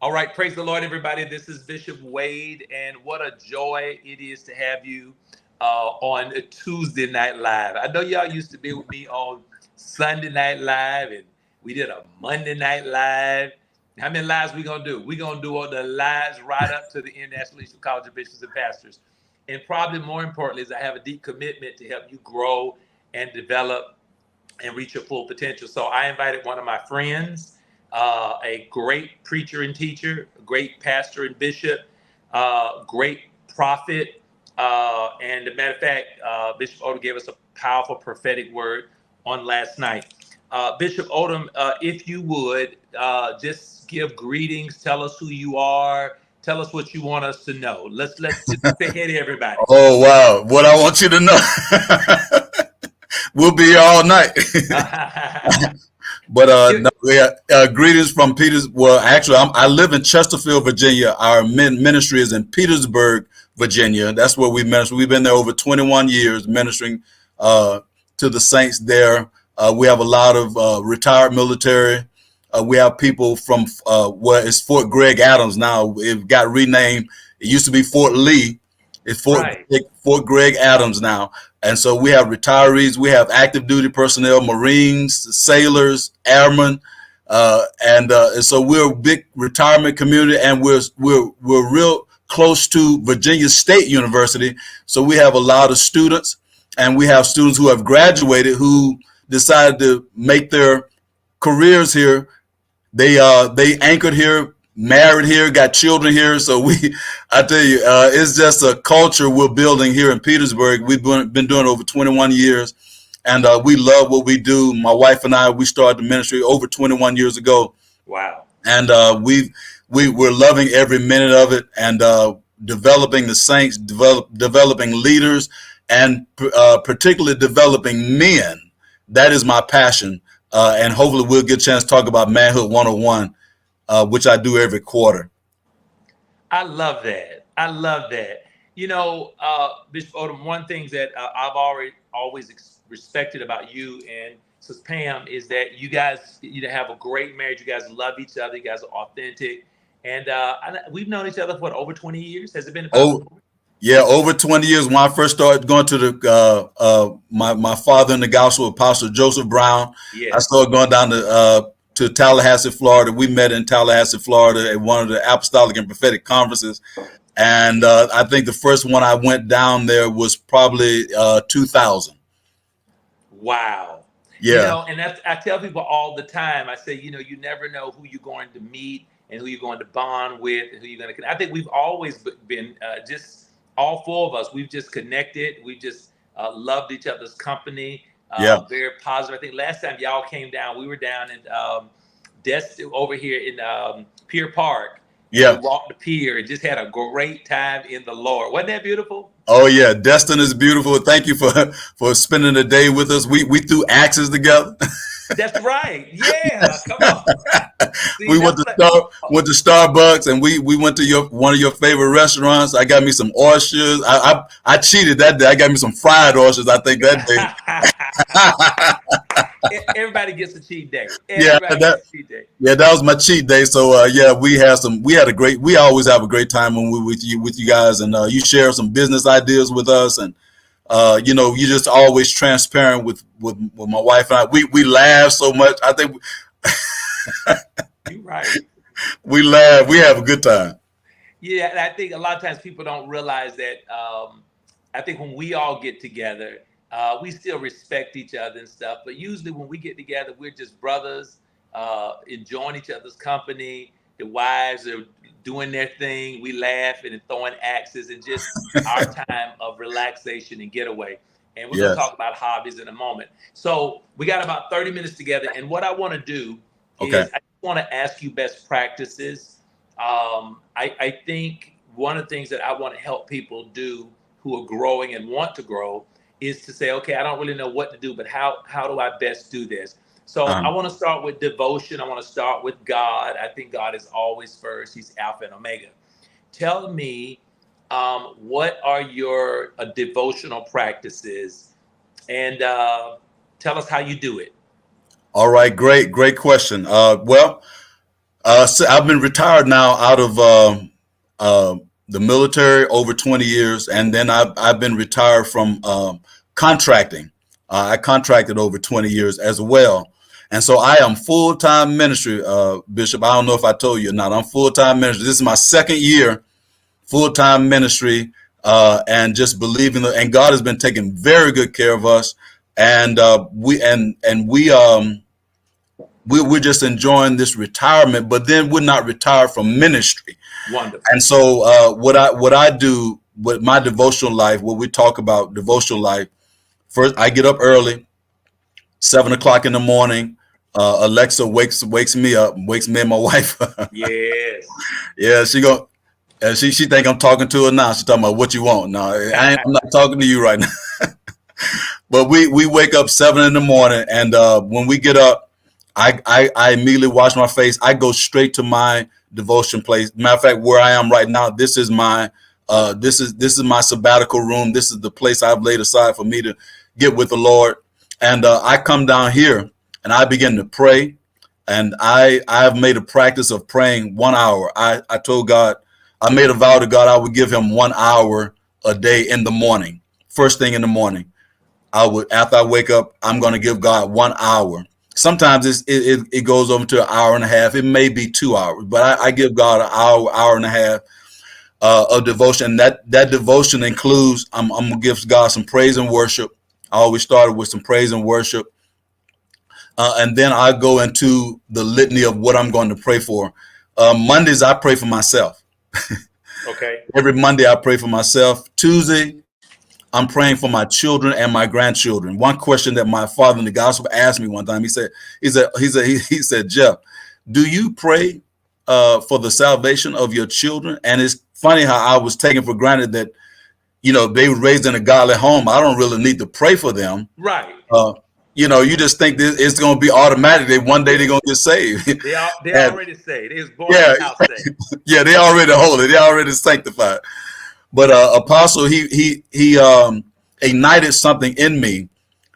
All right, praise the Lord, everybody. This is Bishop Wade, and what a joy it is to have you on a Tuesday Night Live. I know y'all used to be with me on Sunday Night Live, and we did a Monday Night Live. How many lives we gonna do? We gonna do all the lives right up to the International College of Bishops and Pastors. And probably more importantly is I have a deep commitment to help you grow and develop and reach your full potential. So I invited one of my friends, a great preacher and teacher, a great pastor and bishop, great prophet. And as a matter of fact, Bishop Odom gave us a powerful prophetic word on last night. Bishop Odom, if you would, just give greetings, tell us who you are, tell us what you want us to know. Let's just say hey to everybody. Oh, wow. What I want you to know. We'll be here all night. But no, greetings from Peters. Well, actually, I live in Chesterfield, Virginia. Our ministry is in Petersburg, Virginia. That's where we minister. We've been there over 21 years ministering to the saints there. We have a lot of retired military. We have people from where it's Fort Gregg Adams now. It got renamed. It used to be Fort Lee. It's Fort Gregg Adams now. And so we have retirees, we have active duty personnel, Marines, sailors, airmen, and so we're a big retirement community, and we're real close to Virginia State University. So we have a lot of students, and we have students who have graduated who decided to make their careers here. They anchored here, married here, got children here. So I tell you, it's just a culture we're building here in Petersburg. We've been doing it over 21 years, and we love what we do. My wife and I, we started the ministry over 21 years ago. Wow. And we're loving every minute of it, and developing the saints, developing leaders, and particularly developing men. That is my passion. And hopefully we'll get a chance to talk about Manhood 101. Which I do every quarter. I love that. I love that. You know, Bishop Odom, one thing that I've always respected about you and Sis Pam is that you guys, have a great marriage. You guys love each other. You guys are authentic. And we've known each other for over 20 years. Has it been about? Yeah, over 20 years. When I first started going to the my father in the gospel, Apostle Joseph Brown, I started going down to Tallahassee, Florida. We met in Tallahassee, Florida at one of the apostolic and prophetic conferences. And I think the first one I went down there was probably 2000. Wow. Yeah. And I tell people all the time, I say, you never know who you're going to meet and who you're going to bond with and who you're going to. I think we've always been just all four of us. We've just connected. We've just loved each other's company. Very positive. I think last time y'all came down, we were down in over here in Pier Park. Yeah. We walked the pier and just had a great time in the Lord. Wasn't that beautiful? Oh yeah, Destin is beautiful. Thank you for spending the day with us. We threw axes together. That's right. Yeah, come on. See, we went to Starbucks, and we went to one of your favorite restaurants. I got me some oysters. I cheated that day. I got me some fried oysters, I think, that day. Everybody gets a cheat day. That was my cheat day. So we always have a great time when we're with you guys, and you share some business ideas with us, and you're just always transparent with my wife and I. We laugh so much. I think you're right. We laugh. We have a good time. Yeah, and I think a lot of times people don't realize that. I think when we all get together, we still respect each other and stuff. But usually when we get together, we're just brothers, enjoying each other's company. The wives are doing their thing. We laugh and throwing axes, and just our time of relaxation and getaway. And we're going to talk about hobbies in a moment. So we got about 30 minutes together. And what I want to do is I want to ask you best practices. I think one of the things that I want to help people do who are growing and want to grow is to say, okay, I don't really know what to do, but how do I best do this? So I want to start with devotion. I want to start with God. I think God is always first. He's Alpha and Omega. Tell me, what are your devotional practices? And tell us how you do it. All right, great question. So I've been retired now out of the military over 20 years, and then I've been retired from contracting. I contracted over 20 years as well, and so I am full time ministry, Bishop. I don't know if I told you or not. I'm full time ministry. This is my second year full time ministry, and just believing, and God has been taking very good care of us, and we're just enjoying this retirement, but then we're not retired from ministry. Wonderful. And so what I do with my devotional life, what we talk about devotional life, first I get up early, 7 o'clock in the morning. Alexa wakes me up, wakes me and my wife. Yes. Yeah, she think I'm talking to her now. She's talking about what you want. No, I'm not talking to you right now. But we wake up 7 in the morning, and when we get up, I immediately wash my face. I go straight to my devotion place. Matter of fact, where I am right now, this is my sabbatical room. This is the place I've laid aside for me to get with the Lord. And I come down here and I begin to pray. And I've made a practice of praying 1 hour. I told God, I made a vow to God I would give him 1 hour a day in the morning. First thing in the morning, after I wake up, I'm going to give God 1 hour. Sometimes it goes over to an hour and a half. It may be 2 hours, but I give God an hour and a half of devotion. That devotion includes, I'm gonna give God some praise and worship. I always started with some praise and worship, and then I go into the litany of what I'm going to pray for. Mondays I pray for myself. Okay. Every Monday I pray for myself. Tuesday I'm praying for my children and my grandchildren. One question that my father in the gospel asked me one time, he said, Jeff, do you pray for the salvation of your children? And it's funny how I was taking for granted that, they were raised in a godly home. I don't really need to pray for them. Right. You just think that it's going to be automatic. One day they're going to get saved. They already saved. They was born Yeah. in the house saved. Yeah, they already holy. They already sanctified. But Apostle, he ignited something in me,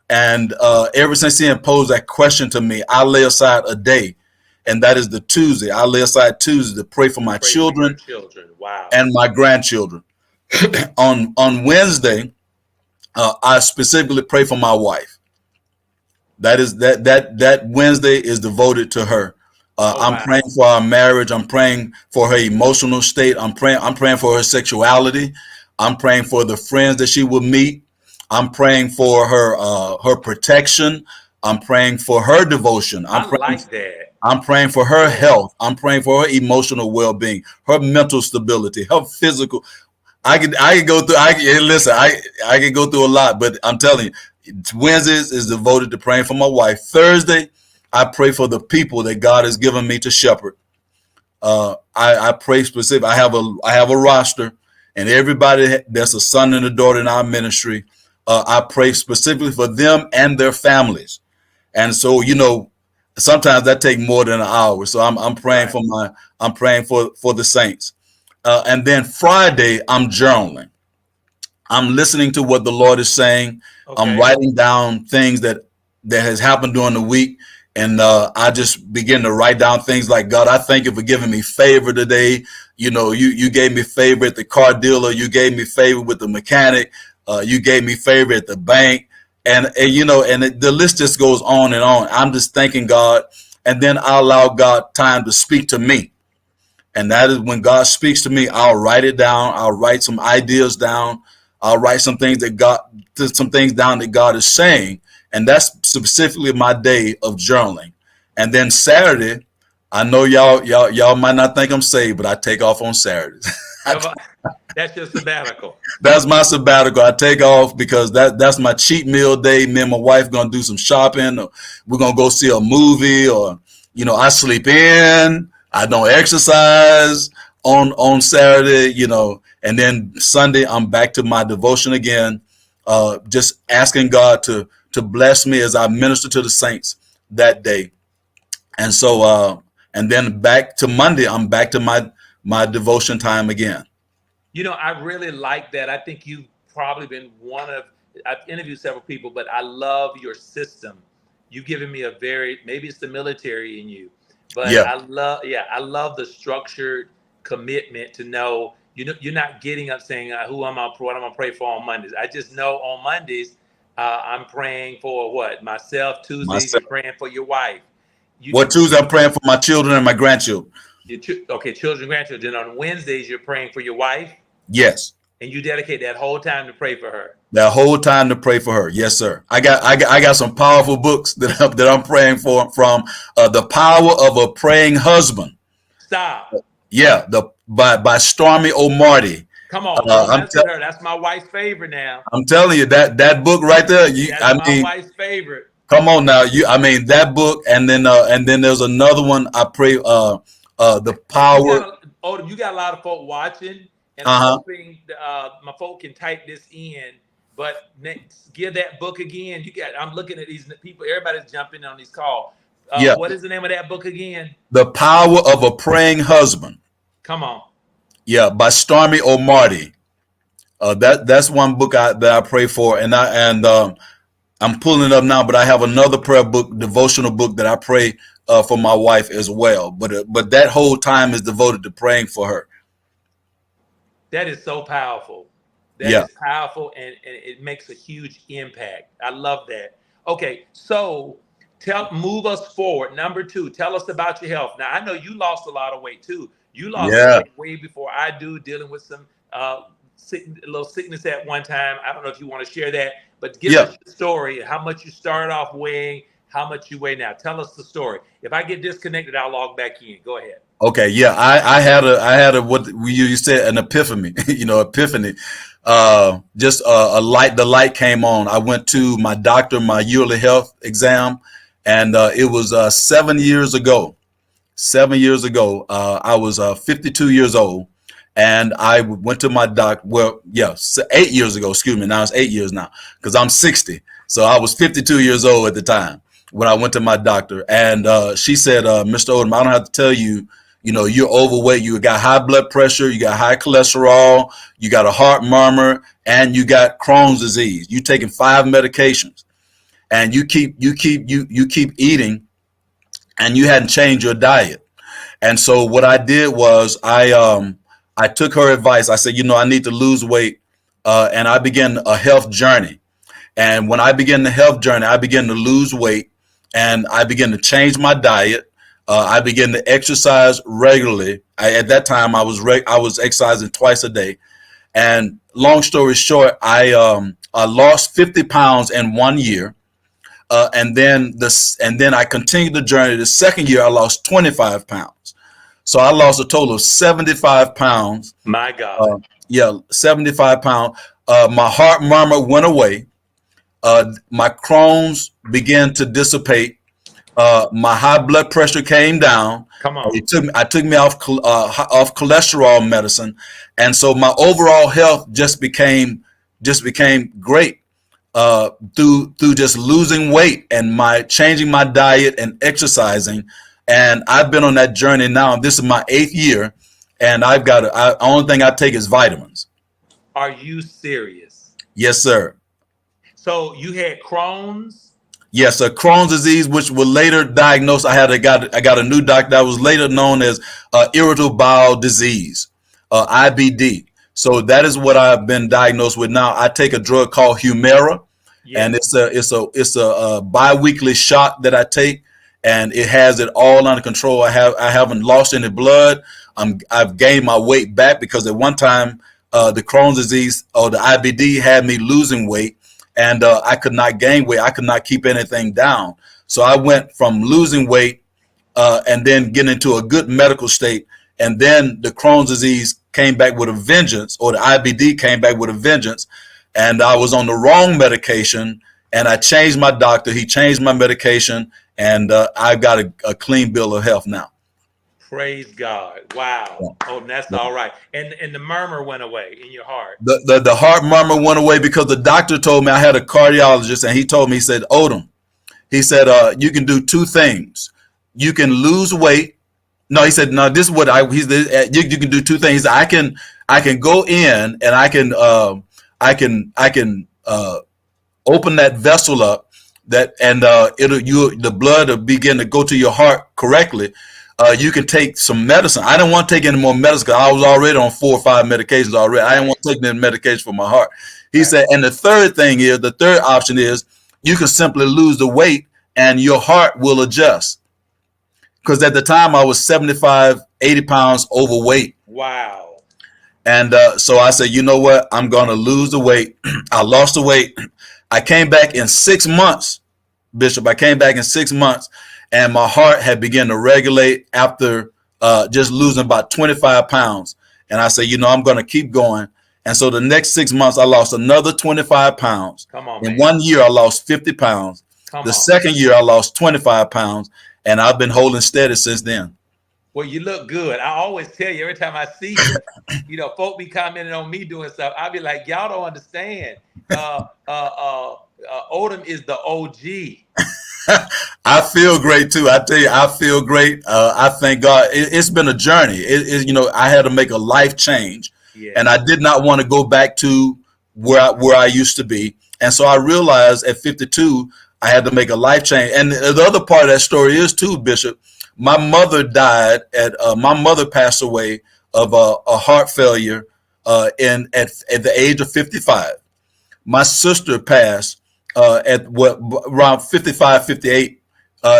and ever since he imposed that question to me, I lay aside a day, and that is the Tuesday. I lay aside Tuesday to pray for my children, Wow. and my grandchildren. on Wednesday, I specifically pray for my wife. That Wednesday is devoted to her. I'm praying for our marriage. I'm praying for her emotional state. I'm praying for her sexuality. I'm praying for the friends that she will meet. I'm praying for her protection. I'm praying for her devotion. I'm praying for her health. I'm praying for her emotional well-being, her mental stability, her physical. I can go through. I can go through a lot, but I'm telling you, Wednesdays is devoted to praying for my wife. Thursday, I pray for the people that God has given me to shepherd. I pray specifically. I have a roster, and everybody that's a son and a daughter in our ministry, I pray specifically for them and their families. And so, sometimes that takes more than an hour. So I'm praying for the saints. And then Friday, I'm journaling. I'm listening to what the Lord is saying. Okay. I'm writing down things that has happened during the week. And I just begin to write down things like, God, I thank you for giving me favor today. You gave me favor at the car dealer. You gave me favor with the mechanic. You gave me favor at the bank. And the list just goes on and on. I'm just thanking God. And then I allow God time to speak to me. And that is when God speaks to me, I'll write it down. I'll write some ideas down. I'll write some things down that God is saying. And that's specifically my day of journaling. And then Saturday, I know y'all might not think I'm saved, but I take off on Saturdays. That's your sabbatical. That's my sabbatical. I take off because that's my cheat meal day. Me and my wife gonna do some shopping. Or we're gonna go see a movie, or I sleep in. I don't exercise on Saturday. And then Sunday I'm back to my devotion again. Just asking God to bless me as I minister to the saints that day. And so, and then back to Monday, I'm back to my devotion time again. I really like that. I think you've probably been I've interviewed several people, but I love your system. You've given me maybe it's the military in you, But Yeah. I love the structured commitment to know you're not getting up saying what I'm gonna pray for on Mondays. I just know on Mondays I'm praying for what myself. Tuesdays Myself. you're praying for your wife. What Tuesday I'm praying for my children and my grandchildren. Okay, children, grandchildren. On Wednesdays you're praying for your wife, Yes. and you dedicate that whole time to pray for her. That whole time to pray for her. Yes, sir. I got some powerful books that I'm praying for from The Power of a Praying Husband. Stop. Yeah, the by Stormy O'Marty. Come on, don't I'm mess with her. That's my wife's favorite now. I'm telling you that book right there. That's I my mean, wife's favorite. come on now. I mean that book, and then there's another one. I pray. The Power. You got a lot of folk watching, and I'm Uh huh. hoping my folk can type this in. But next, give that book again. I'm looking at these people. Everybody's jumping on these calls. Yeah. What is the name of that book again? The Power of a Praying Husband. Come on. Yeah, by Stormy O'Marty. That's one book that I pray for, and I'm pulling it up now. But I have another prayer book, devotional book that I pray for my wife as well. But that whole time is devoted to praying for her. That is so powerful. That Yeah. is powerful, and it makes a huge impact. I love that. Okay, so move us forward. Number 2, tell us about your health. Now I know you lost a lot of weight too. You lost some Yeah. weight way before I do, dealing with some little sickness at one time. I don't know if you want to share that, but give Yeah. us your story. How much you started off weighing, how much you weigh now. Tell us the story. If I get disconnected, I'll log back in. Go ahead. Okay. Yeah. I had a what you said, an epiphany. Epiphany. Just a light. The light came on. I went to my doctor, my yearly health exam, and it was 7 years ago. 7 years ago, I was 52 years old, and I went to my doc. Well, yeah, 8 years ago. Excuse me. Now it's 8 years now because I'm 60. So I was 52 years old at the time when I went to my doctor, and she said, "Mr. Odom, I don't have to tell you. You're overweight. You got high blood pressure. You got high cholesterol. You got a heart murmur, and you got Crohn's disease. You taking 5 medications, and you keep eating, and you hadn't changed your diet." And so what I did was I took her advice. I said, I need to lose weight, and I began a health journey. And when I began the health journey, I began to lose weight, and I began to change my diet. I began to exercise regularly. At that time, I was exercising twice a day. And long story short, I lost 50 pounds in 1 year. And then I continued the journey. The second year, I lost 25 pounds. So I lost a total of 75 pounds. My God. Yeah, 75 pounds. My heart murmur went away. My Crohn's began to dissipate. My high blood pressure came down. Come on. I took me off cholesterol medicine, and so my overall health just became great through just losing weight and my changing my diet and exercising. And I've been on that journey now. This is my 8th year, and only thing I take is vitamins. Are you serious? Yes, sir. So you had Crohn's? Yes, Crohn's disease, which was later diagnosed. I got a new doctor that was later known as irritable bowel disease, IBD. So that is what I've been diagnosed with now. I take a drug called Humira, and it's a biweekly shot that I take, and it has it all under control. I haven't lost any blood. I've gained my weight back because at one time the Crohn's disease or the IBD had me losing weight. And I could not gain weight. I could not keep anything down. So I went from losing weight and then getting into a good medical state. And then the Crohn's disease came back with a vengeance, or the IBD came back with a vengeance. And I was on the wrong medication. And I changed my doctor. He changed my medication. And I've got a clean bill of health now. Praise God. Wow. Oh, that's all right. And the murmur went away in your heart. The heart murmur went away because the doctor told me, I had a cardiologist, and he told me, he said, Odom, he said, you can do 2 things. You can lose weight. No, he said, no, this is what you can do 2 things. I can go in and I can open that vessel up the blood will begin to go to your heart correctly. You can take some medicine. I didn't want to take any more medicine because I was already on 4 or 5 medications already. I didn't want to take any medication for my heart. He Right. said, and the third option is you can simply lose the weight and your heart will adjust. Because at the time I was 75, 80 pounds overweight. Wow. And so I said, you know what? I'm going to lose the weight. I lost the weight. I came back in 6 months, Bishop. I came back in 6 months, and my heart had begun to regulate after just losing about 25 pounds. And I said, you know, I'm going to keep going. And so the next 6 months, I lost another 25 pounds. Come on, In man. 1 year, I lost 50 pounds. Come The on. second year, I lost 25 pounds. And I've been holding steady since then. Well, you look good. I always tell you every time I see you, you know, folk be commenting on me doing stuff. I be like, y'all don't understand. Odom is the OG. I feel great too. I tell you, I feel great. I thank God. It's been a journey. You know, I had to make a life change, Yeah. and I did not want to go back to where I used to be. And so I realized at 52, I had to make a life change. And the other part of that story is too, Bishop. My mother died my mother passed away of a heart failure at the age of 55. My sister passed at around 55, 58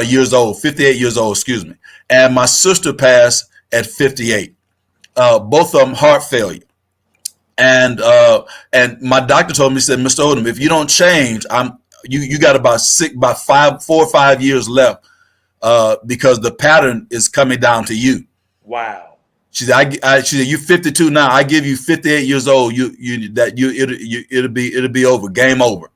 years old, 58 years old, excuse me. And my sister passed at 58. Both of them heart failure. And my doctor told me, he said, Mr. Odom, if you don't change, you got about 4 or 5 years left because the pattern is coming down to you. Wow. She said, she said, you're 52 now. I give you 58 years old. It'll be over. Game over.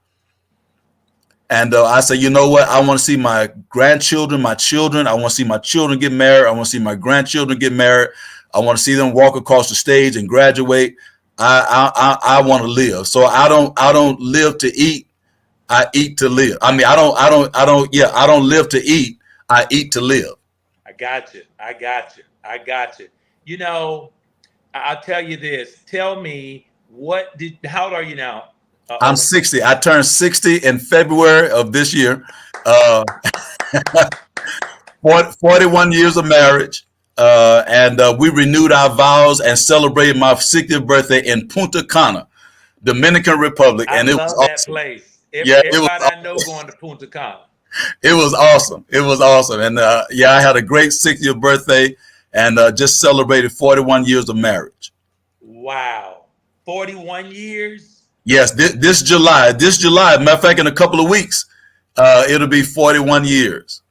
And I said, you know what? I want to see my grandchildren, my children. I want to see my children get married. I want to see my grandchildren get married. I want to see them walk across the stage and graduate. I want to live. So I don't live to eat. I eat to live. I mean, I don't live to eat. I eat to live. I got you. You know, I'll tell you this. Tell me, how old are you now? I'm 60. I turned 60 in February of this year. 41 years of marriage. And we renewed our vows and celebrated my 60th birthday in Punta Cana, Dominican Republic. I and it love was that awesome. place. Yeah, it was Everybody I know going to Punta Cana. It was awesome. It was awesome. And yeah, I had a great 60th birthday and just celebrated 41 years of marriage. Wow. 41 years? Yes, this July, matter of fact, in a couple of weeks, it'll be 41 years.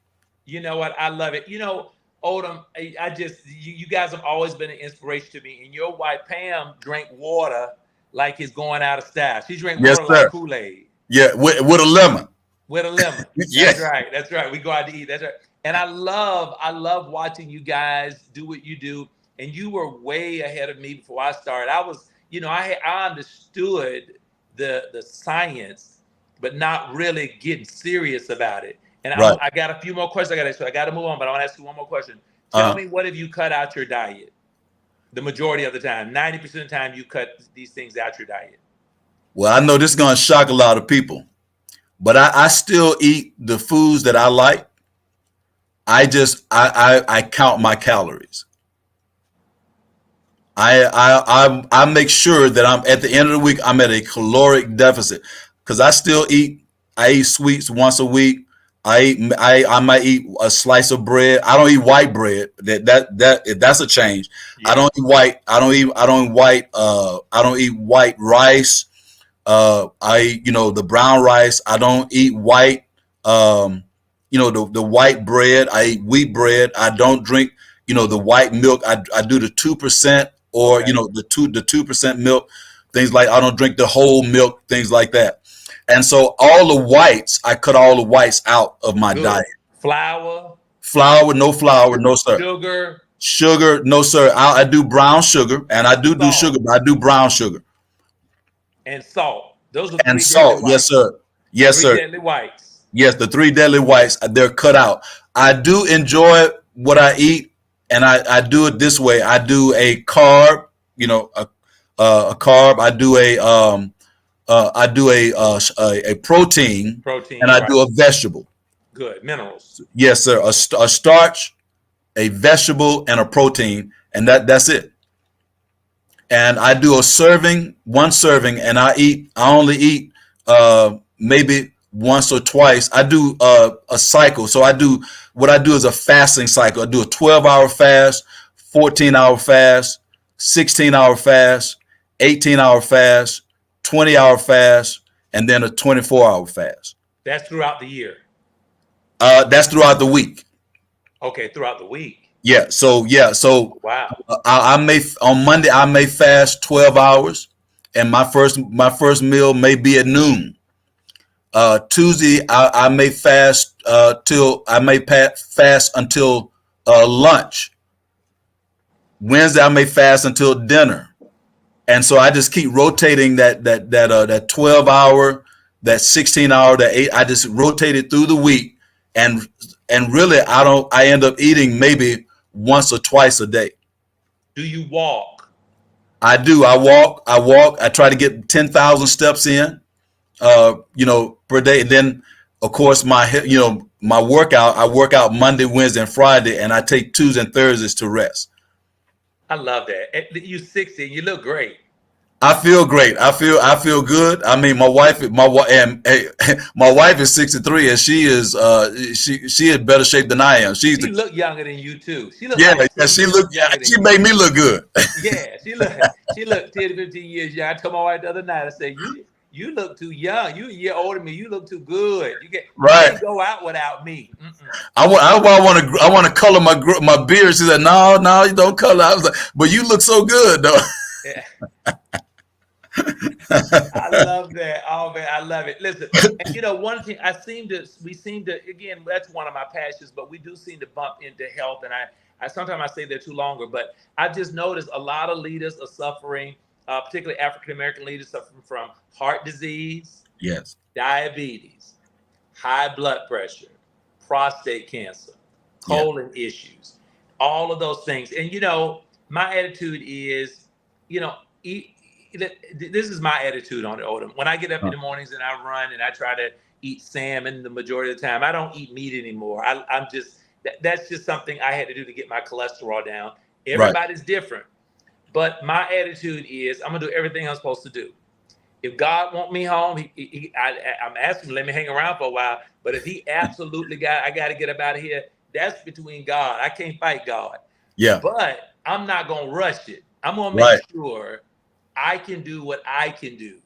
You know what? I love it. You know, Odom, you guys have always been an inspiration to me. And your wife, Pam, drank water like it's going out of style. She drank water like Kool-Aid. Yeah, with a lemon. With a lemon. Yes. That's right. We go out to eat. That's right. And I love watching you guys do what you do. And you were way ahead of me before I started. I was, you know, I understood the science, but not really getting serious about it. And right. I got a few more questions. I got to move on, but I want to ask you one more question. Tell me, what have you cut out your diet? The majority of the time, 90% of the time, you cut these things out your diet. Well, I know this is going to shock a lot of people, but I still eat the foods that I like. I count my calories. I make sure that I'm at the end of the week, I'm at a caloric deficit because I eat sweets once a week. I might eat a slice of bread. I don't eat white bread. That's a change. Yeah. I don't eat white rice. The brown rice. I don't eat white. The white bread. I eat wheat bread. I don't drink, the white milk. I do the 2% or, okay. The 2% milk, things like I don't drink the whole milk, things like that. And so all the whites, I cut all the whites out of my diet. Flour, no flour, no sir. Sugar, no sir. I do brown sugar, and I do sugar, but I do brown sugar. And salt. Those are and salt. Yes, sir. Yes, sir. Deadly whites. Yes, the 3 deadly whites. They're cut out. I do enjoy what I eat, and I do it this way. I do a carb, a carb. I do a protein, and I do a vegetable. Good minerals. Yes, sir. A starch, a vegetable, and a protein, and that's it. And I do one serving, and I only eat maybe once or twice. I do a cycle. So what I do is a fasting cycle. I do a 12-hour fast, 14-hour fast, 16-hour fast, 18-hour fast, 20-hour fast, and then a 24-hour fast. That's throughout the year. That's throughout the week. Okay, throughout the week. Yeah. So Wow. I may on Monday I may fast 12 hours, and my first meal may be at noon. Tuesday I may fast fast until lunch. Wednesday I may fast until dinner, and so I just keep rotating that 12-hour, that 16-hour, that 8. I just rotate it through the week, and really I end up eating maybe once or twice a day. Do you walk? I do. I walk. I try to get 10,000 steps in, per day. And then, of course, my workout. I work out Monday, Wednesday, and Friday, and I take Tuesdays and Thursdays to rest. I love that. You're 60 and you look great. I feel great. I feel good. I mean, my wife is 63, and she is in better shape than I am. She look younger than you too. She made me look good. Yeah, she look 10 to 15 years young. I told my wife the other night, I said, you look too young. You a year older than me. You look too good. You can't go out without me. I want to color my beard. She said, no, you don't color. I was like, but you look so good though. Yeah. I love that. Oh man, I love it. Listen, and one thing we seem to, again, that's one of my passions, but we do seem to bump into health. And I sometimes I say they're too longer, but I just noticed a lot of leaders are suffering, particularly African-American leaders suffering from heart disease, yes, diabetes, high blood pressure, prostate cancer, colon issues, all of those things. And, my attitude is, this is my attitude on it, Odom. When I get up in the mornings and I run and I try to eat salmon the majority of the time, I don't eat meat anymore. That's just something I had to do to get my cholesterol down. Everybody's different. But my attitude is I'm going to do everything I'm supposed to do. If God want me home, I'm asking him to let me hang around for a while. But if he absolutely I got to get up out of here, that's between God. I can't fight God. Yeah. But I'm not going to rush it. I'm going to make sure I can do what I can do.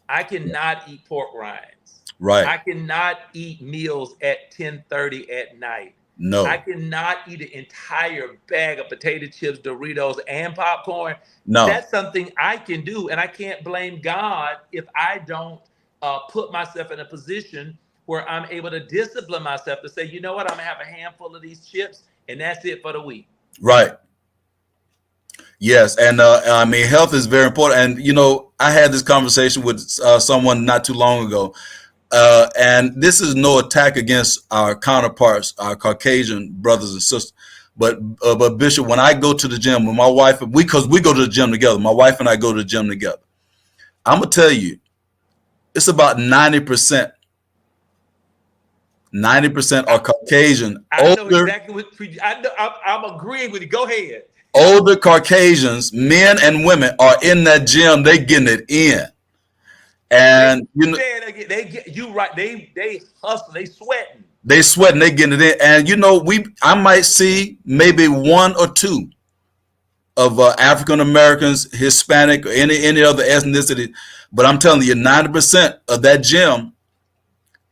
I cannot eat pork rinds. Right. I cannot eat meals at 10:30 at night. No. I cannot eat an entire bag of potato chips, Doritos, and popcorn. No. That's something I can do. And I can't blame God if I don't put myself in a position where I'm able to discipline myself to say, you know what, I'm going to have a handful of these chips, and that's it for the week. Right. Yes, and I mean, health is very important. And I had this conversation with someone not too long ago, and this is no attack against our counterparts, our Caucasian brothers and sisters, but Bishop, when I go to the gym with my wife, because we go to the gym together, my wife and I go to the gym together. I'm gonna tell you, it's about 90%. 90% are Caucasian. I know exactly what I'm agreeing with you. Go ahead. Older Caucasians, men and women, are in that gym. They getting it in, and you right. They hustle. They sweating. They sweating. They getting it in, and I might see maybe one or two of African Americans, Hispanic, or any other ethnicity, but I'm telling you, 90% of that gym.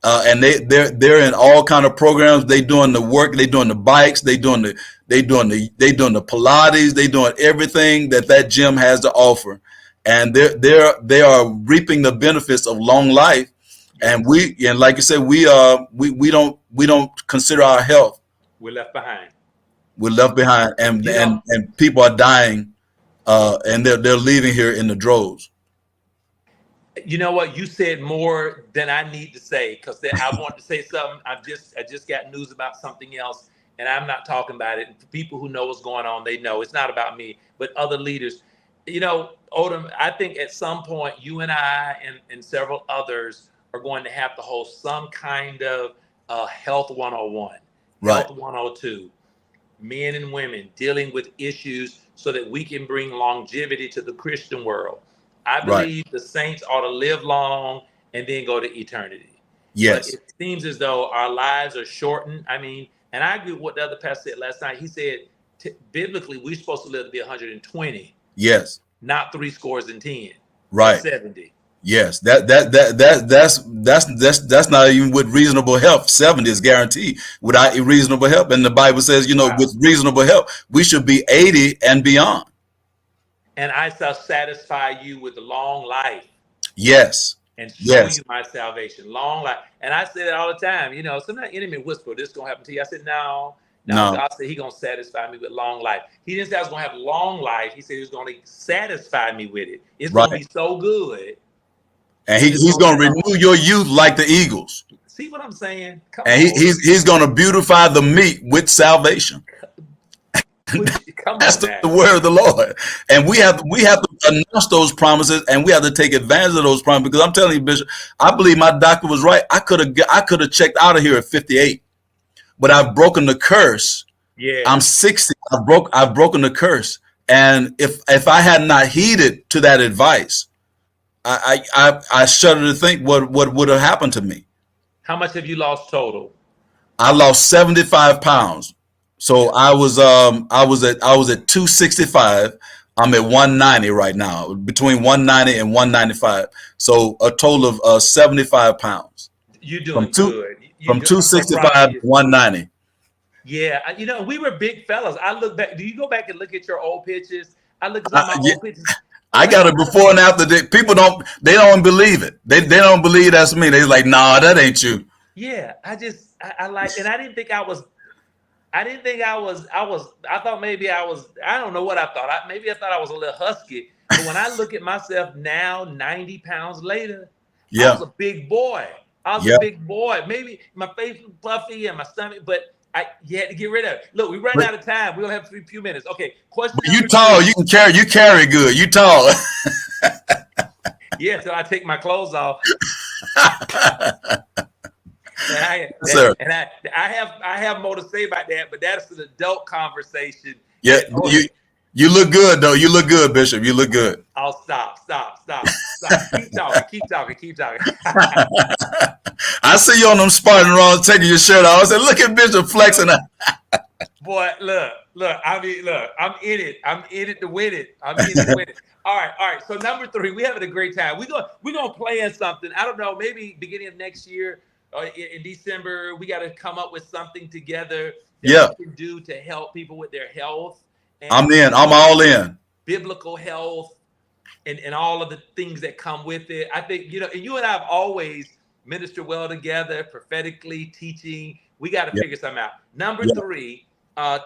And they're in all kind of programs. They doing the work. They doing the bikes. They doing the Pilates. They doing everything that gym has to offer, and they are reaping the benefits of long life. And like you said, we don't consider our health. We're left behind. We're left behind, and people are dying, and they're leaving here in the droves. You know what? You said more than I need to say, because I want to say something. I just got news about something else, and I'm not talking about it. And for people who know what's going on, they know it's not about me, but other leaders. Odom, I think at some point you and I and several others are going to have to host some kind of health 101, right. Health 102. men and women dealing with issues so that we can bring longevity to the Christian world. I Right. believe the saints ought to live long and then go to eternity. But Yes. it seems as though our lives are shortened. I mean, and I agree with what the other pastor said last night. He said, biblically, we're supposed to live to be 120, Yes. not 10 or Right. 70. Yes. That's not even with reasonable help. 70 is guaranteed without reasonable help. And the Bible says, you know, Wow. with reasonable help, we should be 80 and beyond. And I shall satisfy you with long life Yes. and show Yes. you my salvation. Long life. And I say that all the time. You know, sometimes enemy whisper, this is going to happen to you. I said, no. No. God said He's going to satisfy me with long life. He didn't say I was going to have long life. He said He was going to satisfy me with it. It's Right. going to be so good. And he's going to renew your youth like the eagles. See what I'm saying? Come And on. he's going to beautify the meat with salvation. Come That's on, the word of the Lord. And we have to announce those promises, and we have to take advantage of those promises. Because I'm telling you, Bishop, I believe my doctor was right. I could have checked out of here at 58, but I've broken the curse. Yeah. I'm 60. I've broken the curse. And if I had not heeded to that advice, I shudder to think what would have happened to me. How much have you lost total? I lost 75 pounds. So I was at 265. I'm at 190 right now, between 190 and 195. So a total of 75 pounds. You're doing good. From good. 265 to 190. Yeah, you know, we were big fellas. I look back. Do you go back and look at your old pictures? I look at some of my old pictures. I got it before and after. People don't believe it. They don't believe that's me. They're like, nah, that ain't you. Yeah, I like, and I didn't think I was. I thought maybe I was. I don't know what I thought. Maybe I thought I was a little husky. But when I look at myself now, 90 pounds later, I was a big boy. I was a big boy. Maybe my face was puffy and my stomach, but you had to get rid of it. Look, we ran out of time. We only have a few minutes. Okay, question. You tall. You can carry. You carry good. You tall. Yeah, so I take my clothes off. I have more to say about that, but that's an adult conversation. Yeah, you look good though. You look good, Bishop. You look good. I'll stop. Keep talking. I see you on them Spartan runs taking your shirt off. I said, look at Bishop flexing. Boy, look. I'm in it. I'm in it to win it. All right. So number 3, we're having a great time. We're gonna plan something. I don't know, maybe beginning of next year. In December, we got to come up with something together that we can do to help people with their health. And I'm in. I'm all in. Biblical health and all of the things that come with it. I think, you know, and you and I have always ministered well together, prophetically, teaching. We got to figure something out. Number 3,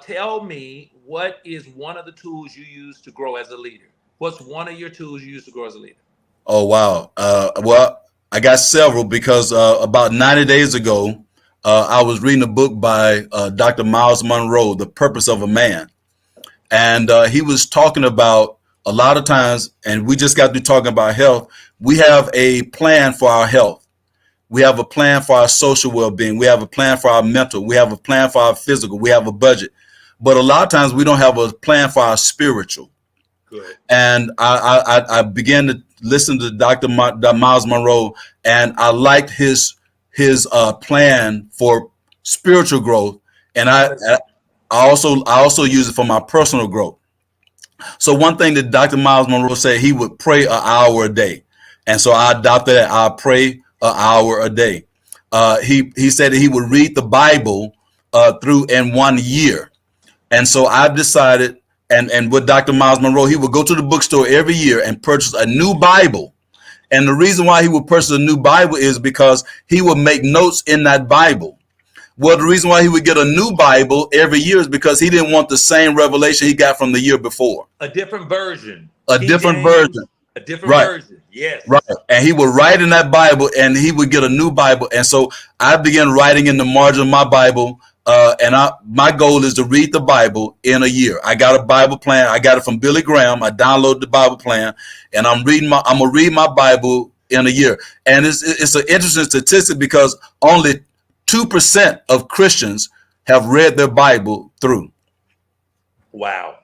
tell me, what is one of the tools you use to grow as a leader? What's one of your tools you use to grow as a leader? Oh, wow. Well, I got several because about 90 days ago, I was reading a book by Dr. Miles Monroe, The Purpose of a Man. And he was talking about a lot of times, and we just got to be talking about health. We have a plan for our health. We have a plan for our social well-being. We have a plan for our mental. We have a plan for our physical. We have a budget. But a lot of times we don't have a plan for our spiritual. Good. And I began to listen to Dr. Miles Monroe, and I liked his plan for spiritual growth, and I also use it for my personal growth. So one thing that Dr. Miles Monroe said, he would pray an hour a day, and so I adopted that. I pray an hour a day. He said that he would read the Bible through in 1 year, and so I've decided. And with Dr. Miles Monroe, he would go to the bookstore every year and purchase a new Bible. And the reason why he would purchase a new Bible is because he would make notes in that Bible. Well, the reason why he would get a new Bible every year is because he didn't want the same revelation he got from the year before. A different version. A different version. A different version. Yes. Right. And he would write in that Bible, and he would get a new Bible. And so I began writing in the margin of my Bible. My goal is to read the Bible in a year. I got a Bible plan. I got it from Billy Graham. I downloaded the Bible plan, and I'm gonna read my Bible in a year. And it's an interesting statistic because only 2% of Christians have read their Bible through. Wow.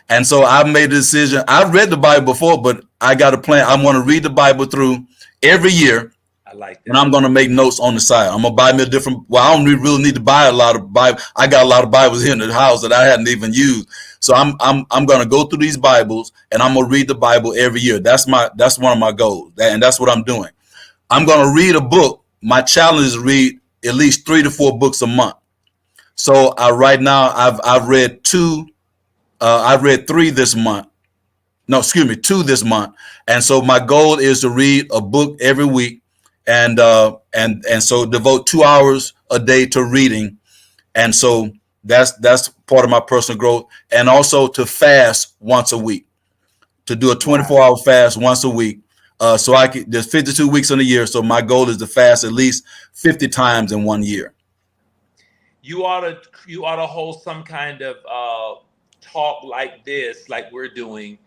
And so I made a decision. I've read the Bible before, but I got a plan. I'm going to read the Bible through every year, I like and that. I'm going to make notes on the side. I'm going to buy me a different. Well, I don't really need to buy a lot of Bible. I got a lot of Bibles here in the house that I hadn't even used. So I'm going to go through these Bibles, and I'm going to read the Bible every year. That's one of my goals, and that's what I'm doing. I'm going to read a book. My challenge is to read at least 3 to 4 books a month. So right now I've read 2. I've read 3 this month. No, excuse me, 2 this month. And so my goal is to read a book every week, and so devote 2 hours a day to reading. And so that's part of my personal growth, and also to fast once a week, to do a 24-hour fast once a week. So there's 52 weeks in a year. So my goal is to fast at least 50 times in 1 year. You ought to hold some kind of talk like this, like we're doing,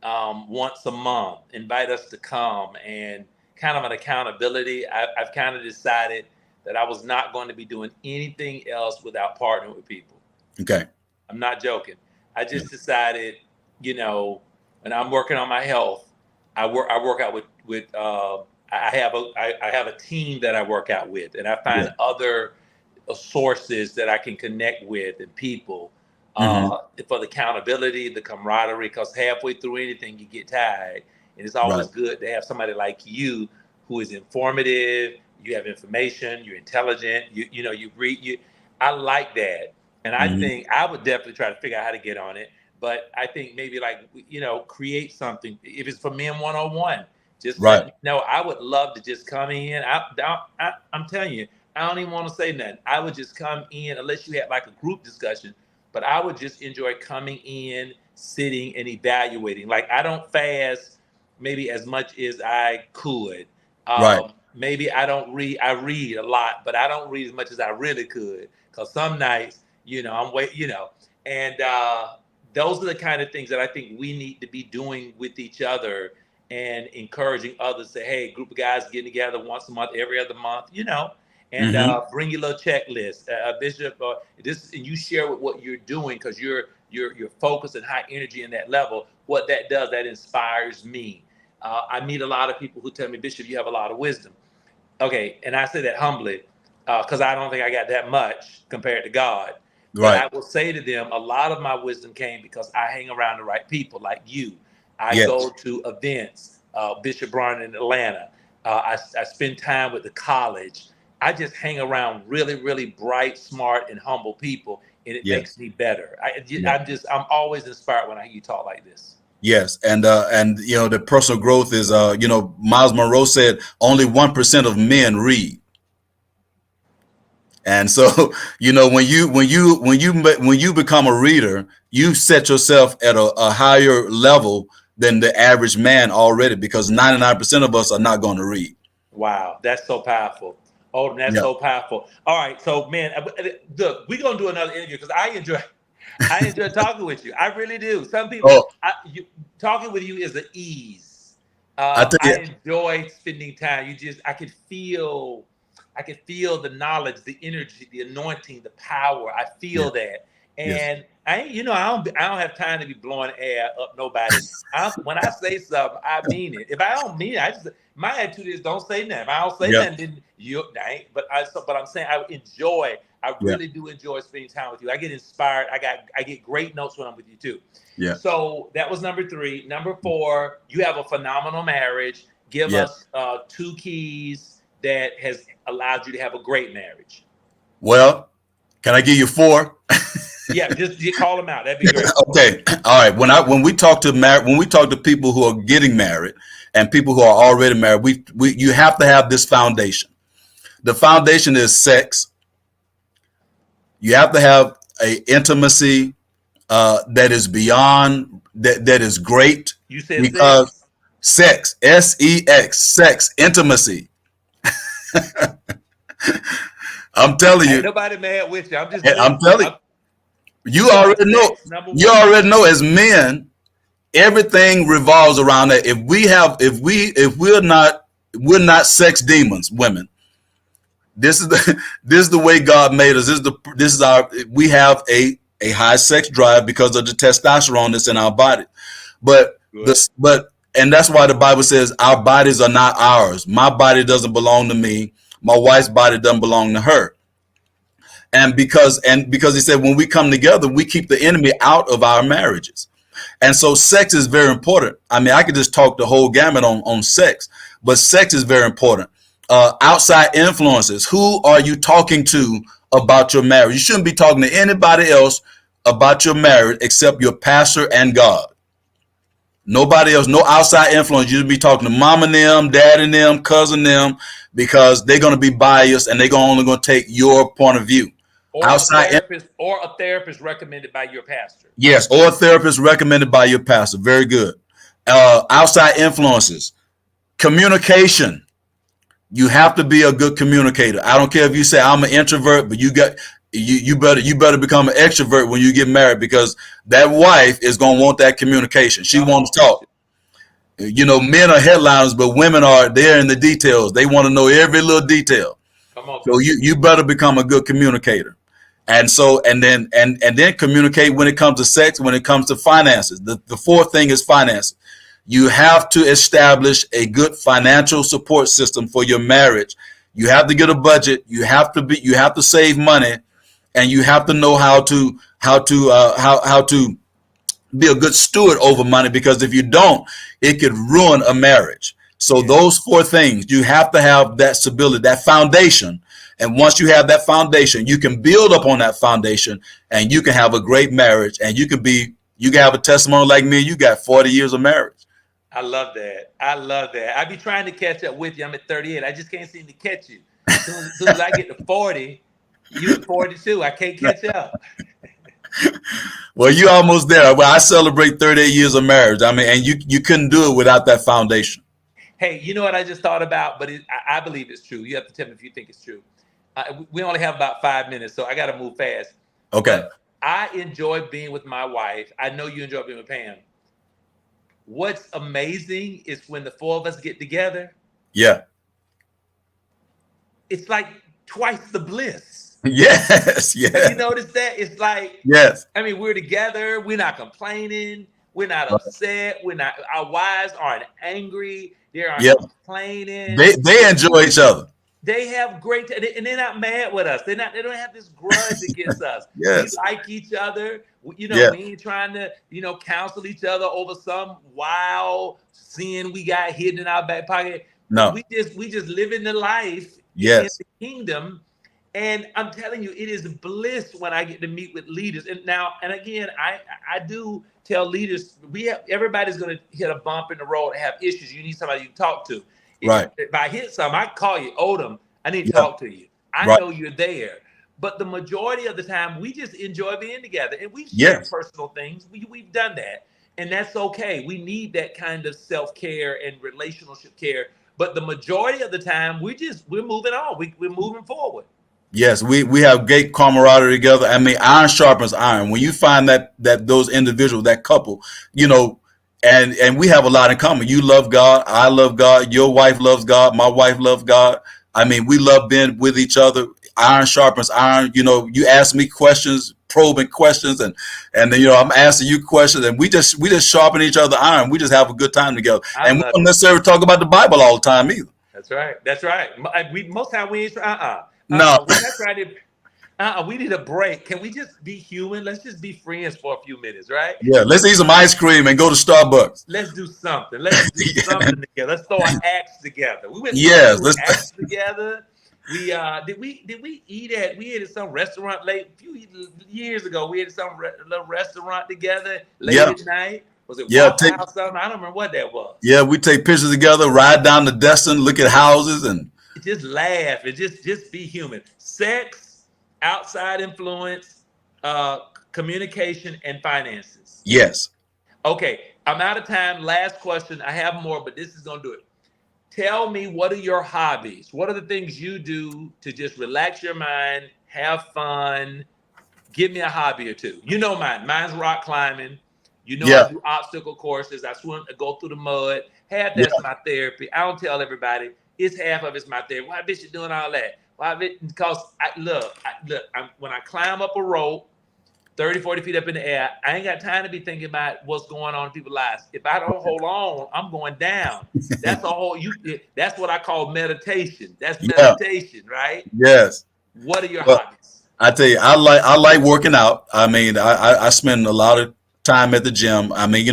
once a month. Invite us to come, and kind of an accountability. I've kind of decided that I was not going to be doing anything else without partnering with people. Okay. I'm not joking. I just decided, when I'm working on my health, I work out with I have a team that I work out with, and I find other sources that I can connect with and people for the accountability, the camaraderie, because halfway through anything you get tired, and it's always good to have somebody like you who is informative. You have information, you're intelligent, you read. I like that, and I think I would definitely try to figure out how to get on it. But I think maybe create something. If it's for men 101, just let me know. I would love to just come in. I'm telling you, I don't even want to say nothing. I would just come in, unless you had like a group discussion, but I would just enjoy coming in, sitting and evaluating. Like, I don't fast maybe as much as I could. Maybe I don't read. I read a lot, but I don't read as much as I really could, because some nights, I'm and those are the kind of things that I think we need to be doing with each other, and encouraging others to say, hey, group of guys getting together once a month, every other month, and bring your little checklist, Bishop. And you share with what you're doing, because you're focused and high energy in that level. What that does, that inspires me. I meet a lot of people who tell me, Bishop, you have a lot of wisdom. Okay, and I say that humbly, because I don't think I got that much compared to God. But I will say to them, a lot of my wisdom came because I hang around the right people, like you. I go to events, Bishop Brown in Atlanta. I spend time with the college. I just hang around really, really bright, smart, and humble people, and it makes me better. I'm always inspired when I hear you talk like this. Yes, and the personal growth is Miles Monroe said only 1% of men read. And so, when you become a reader, you set yourself at a higher level than the average man already, because 99% of us are not going to read. Wow, that's so powerful. Oh, that's so powerful. All right, so man, look, we're gonna do another interview, because I enjoy talking with you. I really do. Some people, talking with you is an ease. I enjoy spending time. I could feel the knowledge, the energy, the anointing, the power. I feel that. And I don't have time to be blowing air up nobody. When I say something, I mean it. If I don't mean it, my attitude is don't say nothing. If I don't say nothing, then But I'm saying I really do enjoy spending time with you. I get inspired. I get great notes when I'm with you too. Yeah. So that was number 3. Number 4, you have a phenomenal marriage. Give us 2 keys that has allowed you to have a great marriage. Well, can I give you 4? Yeah, just call them out. That'd be great. Okay. All right. When we talk to people who are getting married and people who are already married, you have to have this foundation. The foundation is sex. You have to have a intimacy that is beyond that is great. You said because sex, sex, sex, intimacy. I'm telling you. Ain't nobody mad with you. I'm telling you. You already know. You already know. As men, everything revolves around that. We're not sex demons, women. This is the way God made us. We have a a high sex drive because of the testosterone that's in our body. But Good. this, but and that's why the Bible says our bodies are not ours. My body doesn't belong to me. My wife's body doesn't belong to her. And because he said when we come together, we keep the enemy out of our marriages. And so sex is very important. I mean, I could just talk the whole gamut on sex, but sex is very important. Outside influences. Who are you talking to about your marriage? You shouldn't be talking to anybody else about your marriage except your pastor and God. Nobody else, no outside influence. You should be talking to mom and them, dad and them, cousin them, because they're going to be biased and they're only going to take your point of view. Outside, Or a therapist recommended by your pastor. yes, or a therapist recommended by your pastor. Very good. Outside influences, communication. You have to be a good communicator. I don't care if you say I'm an introvert, but you better become an extrovert when you get married, because that wife is gonna want that communication. She wants to talk. You know, men are headliners, but women are there in the details. They want to know every little detail. Come on. So you better become a good communicator. And so and then communicate when it comes to sex, when it comes to finances. The fourth thing is finances. You have to establish a good financial support system for your marriage. You have to get a budget. You have to save money, and you have to know how to be a good steward over money, because if you don't, it could ruin a marriage. So those four things, you have to have that stability, that foundation. And once you have that foundation, you can build up on that foundation, and you can have a great marriage, and you can have a testimony like me. You got 40 years of marriage. I love that. I be trying to catch up with you. I'm at 38. I just can't seem to catch you. As soon as I get to 40, you at 42. I can't catch up. Well, you almost there. Well, I celebrate 38 years of marriage. I mean, and you couldn't do it without that foundation. Hey, you know what I just thought about? But I believe it's true. You have to tell me if you think it's true. We only have about 5 minutes, so I got to move fast. Okay. But I enjoy being with my wife. I know you enjoy being with Pam. What's amazing is when the four of us get together. Yeah. It's like twice the bliss. Yes. Yeah. Have you noticed that? It's like, yes. I mean, we're together. We're not complaining. We're not upset. Our wives aren't angry. They aren't complaining. They enjoy each other. They have great, and they're not mad with us. They don't have this grudge against us. Yes. We like each other. We ain't trying to, counsel each other over some wild sin we got hidden in our back pocket. No. We just living the life in the kingdom. And I'm telling you, it is bliss when I get to meet with leaders. And again, I do tell leaders, everybody's going to hit a bump in the road and have issues. You need somebody you talk to. Right. If I hit something, I call you, Odom. I need to talk to you. I know you're there. But the majority of the time, we just enjoy being together. And we've shared personal things. We've done that. And that's okay. We need that kind of self-care and relationship care. But the majority of the time, we're moving on. We're moving forward. Yes, we have great camaraderie together. I mean, iron sharpens iron. When you find that those individuals, that couple, and we have a lot in common. You love God, I love God, your wife loves God, my wife loves God. I mean, we love being with each other. Iron sharpens iron. You ask me questions, probing questions, and then I'm asking you questions, and we just sharpen each other iron. We just have a good time together, and we don't necessarily talk about the Bible all the time either. That's right. Most time we ain't no. We're not trying to. We need a break. Can we just be human? Let's just be friends for a few minutes, right? Yeah, let's eat some ice cream and go to Starbucks. Let's do something. Let's do something together. Let's throw an axe together. We went let's axe together. We did we eat at some restaurant a few years ago? We had some little restaurant together late at night. Was it Waffle House something? I don't remember what that was. Yeah, we take pictures together, ride down to Destin, look at houses, and just laugh and just be human. Sex, outside influence, communication, and finances. Yes. Okay, I'm out of time. Last question. I have more, but this is going to do it. Tell me, what are your hobbies? What are the things you do to just relax your mind, have fun? Give me a hobby or two. You know mine. Mine's rock climbing. I do obstacle courses. I swim, I go through the mud. Half that's my therapy. I don't tell everybody. Half of it's my therapy. Why bitch you doing all that? Why bitch? Because when I climb up a rope, 30, 40 feet up in the air. I ain't got time to be thinking about what's going on in people's lives. If I don't hold on, I'm going down. That's a whole that's what I call meditation. That's Yeah. meditation, right? Yes. What are your Well, hobbies? I tell you, I like working out. I mean, I spend a lot of time at the gym. I mean,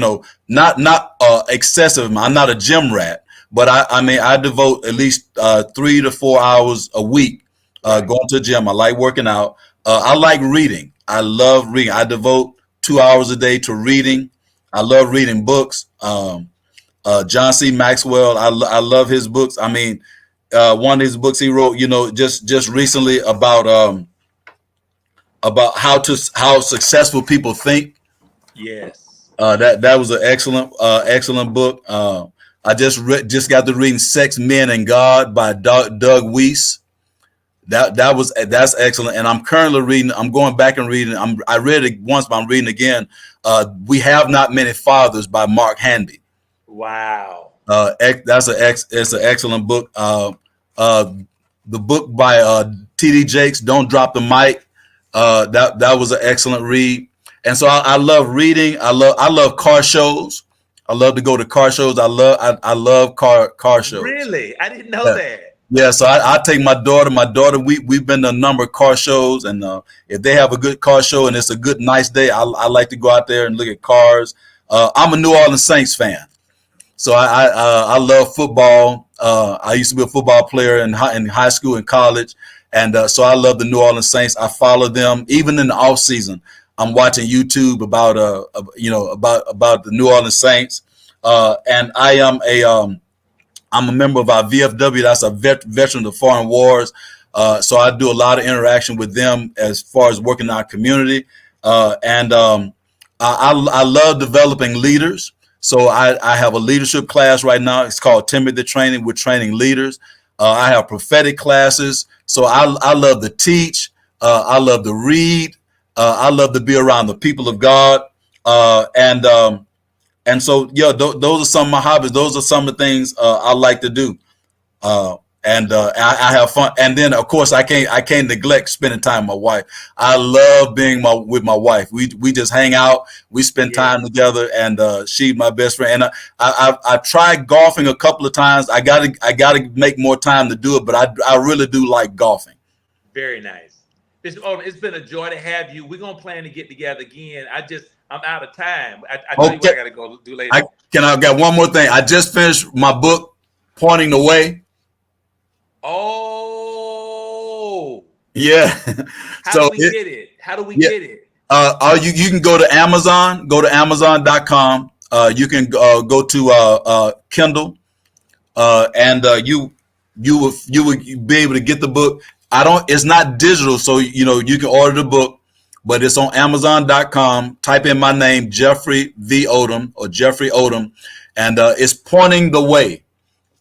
not excessive. I'm not a gym rat, but I mean, I devote at least 3 to 4 hours a week Right. going to the gym. I like working out. I like reading. I love reading. I devote 2 hours a day to reading. I love reading books. John C. Maxwell. I love his books. I mean, one of his books he wrote, just recently about how successful people think. Yes. That was an excellent book. I just got to reading Sex, Men, and God by Doug Weiss. That's excellent. And I'm currently reading. I'm going back and reading. I read it once, but I'm reading again. We Have Not Many Fathers by Mark Handy. Wow. It's an excellent book. The book by T.D. Jakes, Don't Drop the Mic. That was an excellent read. And so I love reading. I love car shows. I love to go to car shows. I love car shows. Really? I didn't know Yeah. that. Yeah, so I take my daughter. We've been to a number of car shows, and if they have a good car show and it's a good nice day, I like to go out there and look at cars. I'm a New Orleans Saints fan. So I love football. I used to be a football player in high school and college, and so I love the New Orleans Saints. I follow them even in the off season. I'm watching YouTube about about the New Orleans Saints, and I'm a member of our VFW. That's a veteran of foreign wars. So I do a lot of interaction with them as far as working in our community, and I love developing leaders. So I have a leadership class right now. It's called Timothy Training. We're training leaders. I have prophetic classes. So I love to teach. I love to read. I love to be around the people of God. And so, yeah, those are some of my hobbies. Those are some of the things I like to do. I have fun. And then, of course, I can't neglect spending time with my wife. I love being with my wife. We just hang out. We spend time together, and she's my best friend. And I tried golfing a couple of times. I gotta make more time to do it, but I really do like golfing. Very nice. Bishop Odom, it's been a joy to have you. We're gonna plan to get together again. I'm out of time. I tell you what I gotta go do later. I got one more thing. I just finished my book, Pointing the Way. Oh, yeah. How do we get it? How do we get it? You can go to Amazon. Go to Amazon.com. You can go to Kindle, and you will be able to get the book. It's not digital, so you can order the book, but it's on Amazon.com. Type in my name, Jeffrey V. Odom, or Jeffrey Odom, and it's Pointing the Way.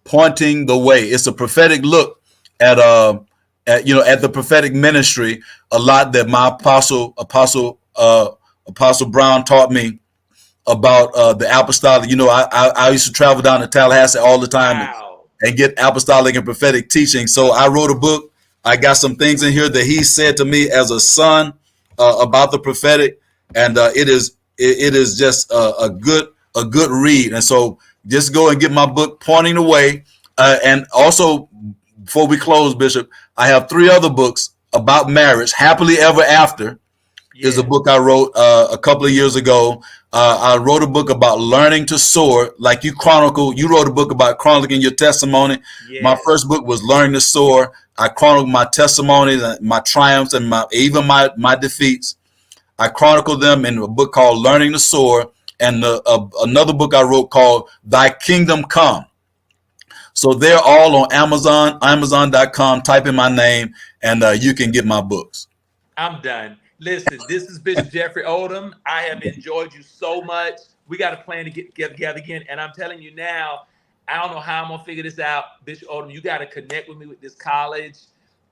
Pointing the Way. It's a prophetic look at the prophetic ministry. A lot that my apostle Brown taught me about the apostolic. I used to travel down to Tallahassee all the time and get apostolic and prophetic teaching. So I wrote a book. I got some things in here that he said to me as a son about the prophetic, and it is just a good read. And so just go and get my book, Pointing the Way. And also, before we close, Bishop, I have 3 other books about marriage. Happily Ever After is a book I wrote a couple of years ago. I wrote a book about learning to soar, like you chronicle. You wrote a book about chronicling your testimony. Yes. My first book was Learning to Soar. I chronicled my testimonies, my triumphs, and even my defeats. I chronicled them in a book called Learning to Soar, and another book I wrote called Thy Kingdom Come. So they're all on Amazon, Amazon.com. Type in my name, and you can get my books. I'm done. Listen, this is Bishop Jeffrey Odom. I have enjoyed you so much. We got a plan to get together again. And I'm telling you now, I don't know how I'm going to figure this out. Bishop Odom, you got to connect with me with this college.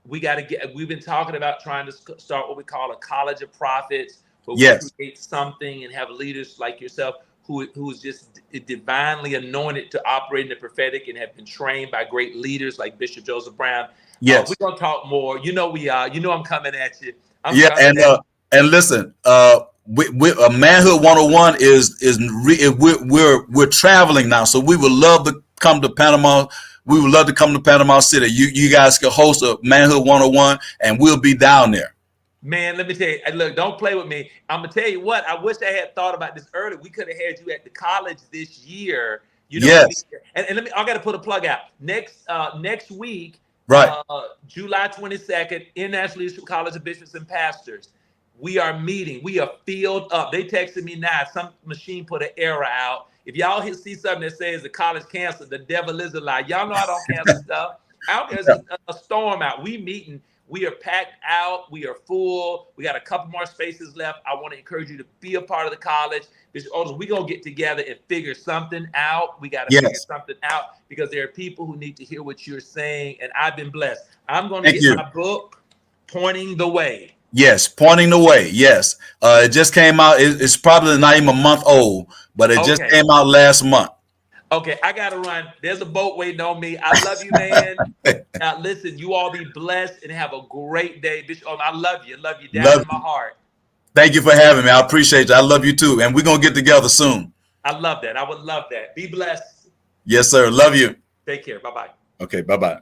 We've been talking about trying to start what we call a college of prophets, where we create something and have leaders like yourself who's just divinely anointed to operate in the prophetic and have been trained by great leaders like Bishop Joseph Brown. Yes. We're going to talk more. We are. I'm coming at you. And listen, Manhood 101 we're traveling now, so we would love to come to Panama. We would love to come to Panama City. You guys can host a Manhood 101, and we'll be down there. Man, let me tell you, look, don't play with me. I'm gonna tell you what, I wish I had thought about this earlier. We could have had you at the college this year. You know, Yes. and let me, I gotta put a plug out. Next week, Right. July 22nd, International Leadership College of Bishops and Pastors. We are meeting. We are filled up. They texted me now. Some machine put an error out. If y'all see something that says the college canceled, the devil is a lie. Y'all know I don't cancel stuff. Out there's a storm out. We meeting. We are packed out. We are full. We got a couple more spaces left. I want to encourage you to be a part of the college. Bishop Odom, we're going to get together and figure something out. We got to figure something out because there are people who need to hear what you're saying. And I've been blessed. I'm going to get my book, Pointing the Way. Yes, Pointing the Way. Yes. It just came out. It's probably not even a month old, but it just came out last month. Okay, I got to run. There's a boat waiting on me. I love you, man. Now, listen, you all be blessed and have a great day. Bishop, I love you. Love you down in my heart. Thank you for having me. I appreciate you. I love you too. And we're going to get together soon. I love that. I would love that. Be blessed. Yes, sir. Love you. Take care. Bye-bye. Okay, bye-bye.